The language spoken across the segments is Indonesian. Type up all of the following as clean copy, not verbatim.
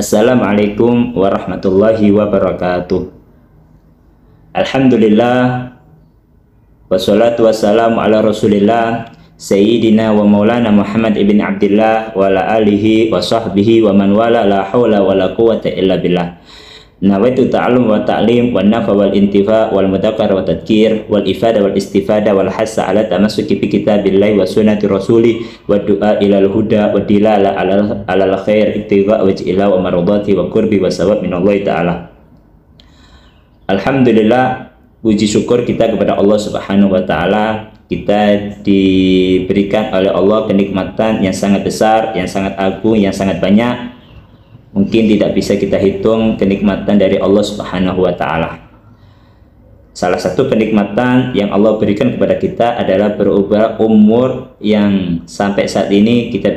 Assalamualaikum warahmatullahi wabarakatuh. Alhamdulillah, wassalatu wassalamu ala rasulillah Sayyidina wa maulana Muhammad ibn Abdillah wa ala alihi wa sahbihi wa man wala, la hawla wa la quwata illa billah. Nawaitu ta'allum wa ta'lim wa nafa wal intifa wal mudakar wa tadkir wal ifada wal istifada wal hassa ala tamassuki bi kitabillahi wa sunnati rasuli wa du'a ilal huda wa dilala ala khair ittiba wa ila wa maradati wa qurbi wa sawab minallahi ta'ala. Alhamdulillah, puji syukur kita kepada Allah Subhanahu wa taala. Kita diberikan oleh Allah kenikmatan yang sangat besar, yang sangat agung, yang sangat banyak. Mungkin tidak bisa kita hitung kenikmatan dari Allah Subhanahu wa taala. Salah satu kenikmatan yang Allah berikan kepada kita adalah berubah umur yang sampai saat ini kita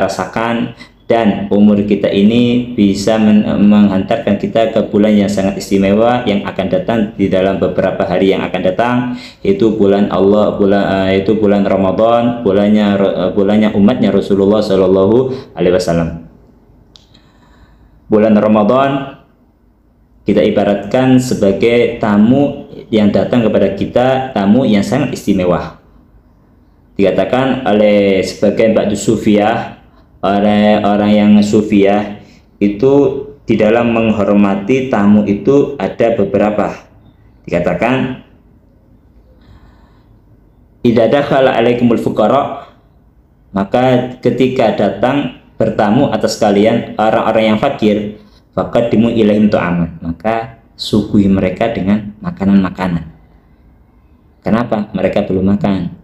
rasakan, dan umur kita ini bisa menghantarkan kita ke bulan yang sangat istimewa yang akan datang di dalam beberapa hari yang akan datang, yaitu bulan Allah, yaitu bulan Ramadan, bulannya umatnya Rasulullah Shallallahu Alaihi Wasallam. Bulan Ramadan kita ibaratkan sebagai tamu yang datang kepada kita, tamu yang sangat istimewa. Dikatakan oleh sebagian ba'du sufiyah, oleh orang yang sufiyah itu di dalam menghormati tamu itu ada beberapa. Dikatakan idza dakhala alaikumul fuqara, maka ketika datang bertamu atas kalian orang-orang yang fakir, faqaddimu ilaihim tu'aman, maka suguhi mereka dengan makanan-makanan. Kenapa? Mereka belum makan.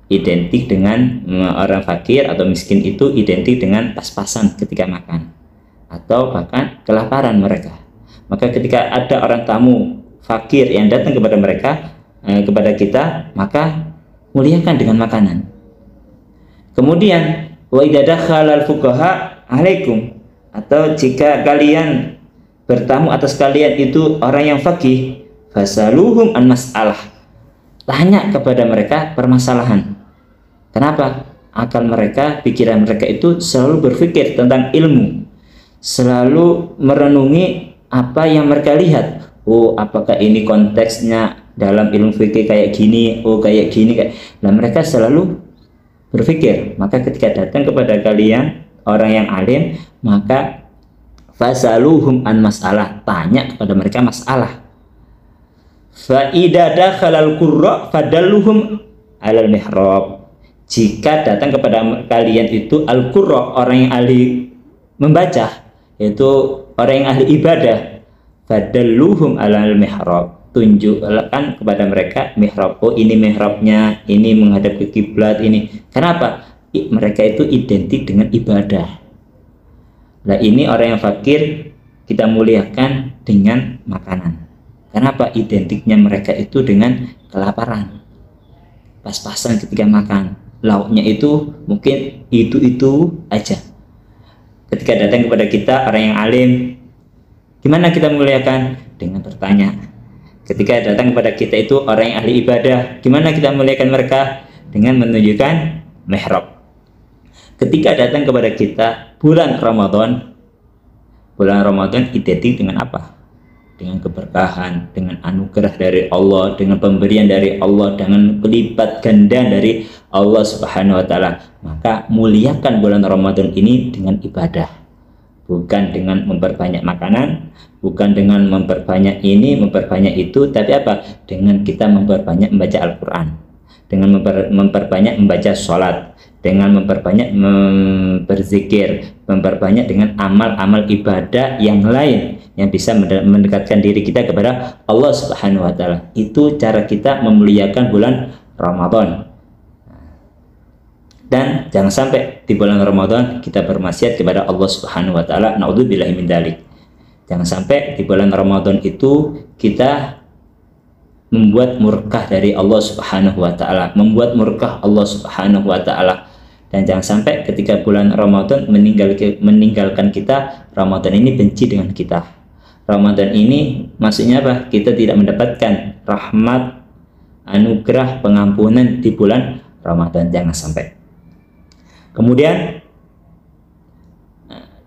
Identik dengan orang fakir atau miskin itu identik dengan pas-pasan ketika makan, atau bahkan kelaparan mereka. Maka ketika ada orang tamu fakir yang datang kepada mereka, kepada kita, maka muliakan dengan makanan. Kemudian wa idza dakhala al-fuqaha alaikum, atau jika kalian bertamu atas kalian itu orang yang fakih, fasaluhum an mas'alah, tanya kepada mereka permasalahan. Kenapa? Akal mereka, pikiran mereka itu selalu berpikir tentang ilmu, selalu merenungi apa yang mereka lihat. Oh, apakah ini konteksnya dalam ilmu fikih kayak gini? Oh, kayak gini kayak. Nah, mereka selalu berpikir. Maka ketika datang kepada kalian orang yang alim, maka fasaluhum an masalah, tanya kepada mereka masalah. Fa idza dakhalal qurra fadalluhum alal mihrab, jika datang kepada kalian itu al-qurra, orang yang ahli membaca, yaitu orang yang ahli ibadah, fadalluhum alal mihrab, tunjukkan kepada mereka mihrab. Oh, ini mihrabnya, ini menghadap ke kiblat ini. Kenapa? Mereka itu identik dengan ibadah. Nah, ini orang yang fakir kita muliakan dengan makanan. Kenapa? Identiknya mereka itu dengan kelaparan. Pas-pasan ketika makan, lauknya itu mungkin itu aja. Ketika datang kepada kita orang yang alim, gimana kita muliakan? Dengan bertanya. Ketika datang kepada kita itu orang yang ahli ibadah, gimana kita muliakan mereka? Dengan menunjukkan mihrab. Ketika datang kepada kita bulan Ramadan identik dengan apa? Dengan keberkahan, dengan anugerah dari Allah, dengan pemberian dari Allah, dengan pelipat ganda dari Allah Subhanahu wa taala. Maka muliakan bulan Ramadan ini dengan ibadah, bukan dengan memperbanyak makanan, bukan dengan memperbanyak ini, memperbanyak itu, tapi apa? Dengan kita memperbanyak membaca Al-Quran, dengan memperbanyak membaca sholat, dengan memperbanyak berzikir, memperbanyak dengan amal-amal ibadah yang lain yang bisa mendekatkan diri kita kepada Allah Subhanahu wa taala. Itu cara kita memuliakan bulan Ramadan. Dan jangan sampai di bulan Ramadan kita bermaksiat kepada Allah Subhanahu wa taala. Naudzubillahi min dzalik. Jangan sampai di bulan Ramadan itu kita membuat murkah dari Allah Subhanahu wa taala, membuat murkah Allah Subhanahu wa taala. Dan jangan sampai ketika bulan Ramadan meninggalkan kita, Ramadan ini benci dengan kita. Ramadan ini maksudnya apa? Kita tidak mendapatkan rahmat, anugerah, pengampunan di bulan Ramadan. Jangan sampai. Kemudian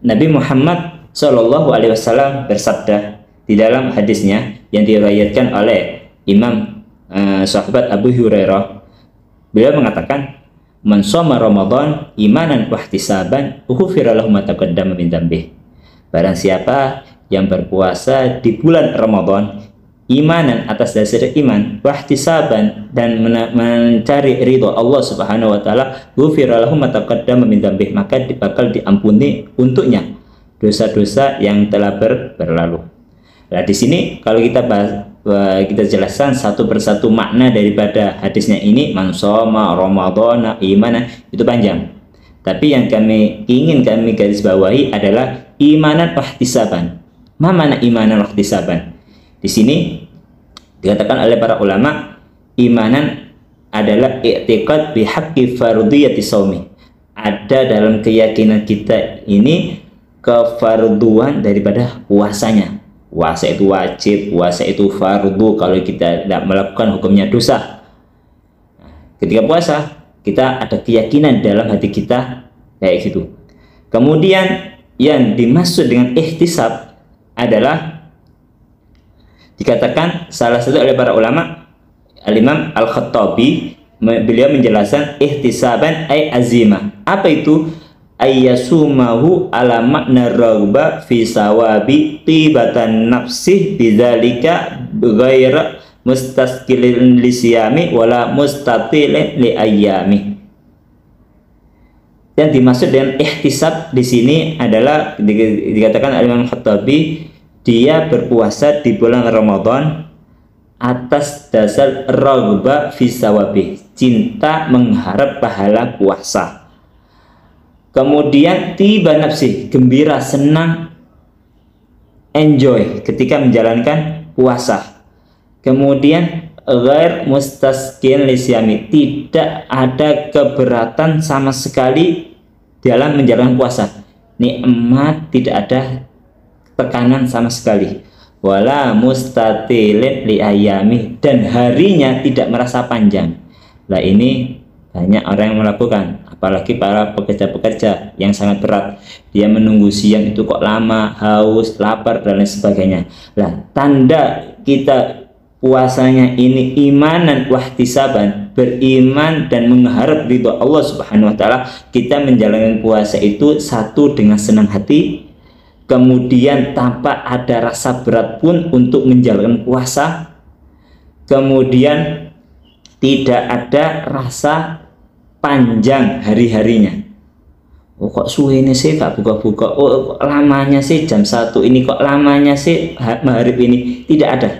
Nabi Muhammad Shallallahu Alaihi Wasallam bersabda di dalam hadisnya yang diriwayatkan oleh Imam sahabat Abu Hurairah, beliau mengatakan, "Man shoma Ramadan imanan wa ihtisaban, ughfira lahu ma taqaddama min dzambih." Barang siapa yang berpuasa di bulan Ramadan imanan atas dasar iman, wahtisaban dan mencari ridho Allah Subhanahu wa taala, ghufira lahu ma taqaddama min dzambih, maka bakal diampuni untuknya dosa-dosa yang telah berlalu. Nah, di sini kalau kita bahas, kita jelaskan satu persatu makna daripada hadisnya ini, man shoma ramadhana imanan, itu panjang. Tapi yang ingin kami garis bawahi adalah imanan wahtisaban. Mana imanan wahtisaban? Di sini dikatakan oleh para ulama, imanan adalah i'tiqad bihaqqi fardhiyati shaumi. Ada dalam keyakinan kita ini kefarduan daripada puasanya. Puasa itu wajib, puasa itu fardu. Kalau kita tidak melakukan, hukumnya dosa. Ketika puasa, kita ada keyakinan dalam hati kita kayak gitu. Kemudian yang dimaksud dengan ihtisab adalah dikatakan salah satu oleh para ulama, Al-Imam Al-Khattabi, beliau menjelaskan ihtisaban ay azimah. Apa itu? Ayyasumahu ala makna raghba fi sawabi tibatan nafsih bidzalika ghaira mustasqilin lisiyami wala mustatilin li ayyami. Yang dimaksud dengan ihtisab di sini adalah dikatakan Imam Khattabi, dia berpuasa di bulan Ramadan atas dasar raghba fi sawabi, cinta mengharap pahala puasa. Kemudian tiba nafsi, gembira, senang, enjoy ketika menjalankan puasa. Kemudian ghair mustasqin lisyami, tidak ada keberatan sama sekali dalam menjalankan puasa. Nikmat, tidak ada tekanan sama sekali. Wala mustatilin li ayami, dan harinya tidak merasa panjang. Nah, ini banyak orang yang melakukan, apalagi para pekerja-pekerja yang sangat berat. Dia menunggu siang itu kok lama, haus, lapar dan lain sebagainya. Nah, tanda kita puasanya ini imanan wahtisaban, beriman dan mengharap ridho Allah Subhanahu wa taala, kita menjalankan puasa itu satu dengan senang hati, kemudian tanpa ada rasa berat pun untuk menjalankan puasa, kemudian tidak ada rasa panjang hari-harinya. Oh, kok suwe ini sih gak buka-buka, oh kok lamanya sih jam 1 ini, kok lamanya sih maghrib ini, tidak ada.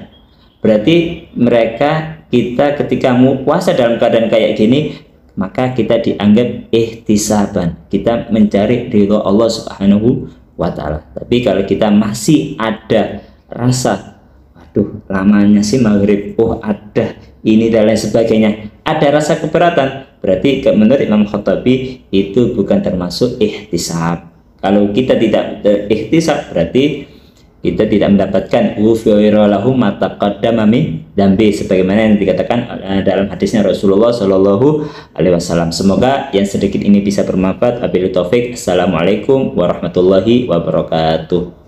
Berarti kita ketika mau puasa dalam keadaan kayak gini, maka kita dianggap ihtisaban, kita mencari ridho Allah Subhanahu wa taala. Tapi kalau kita masih ada rasa, waduh lamanya sih maghrib, oh ada ini dan lain sebagainya, ada rasa keberatan, berarti menurut Imam Khattabi itu bukan termasuk ihtisab. Kalau kita tidak ihtisab, berarti kita tidak mendapatkan ghufira lahu ma taqaddama min dzambi, sebagaimana yang dikatakan dalam hadisnya Rasulullah Shallallahu Alaihi Wasallam. Semoga yang sedikit ini bisa bermanfaat. Wabillahi taufik. Assalamualaikum warahmatullahi wabarakatuh.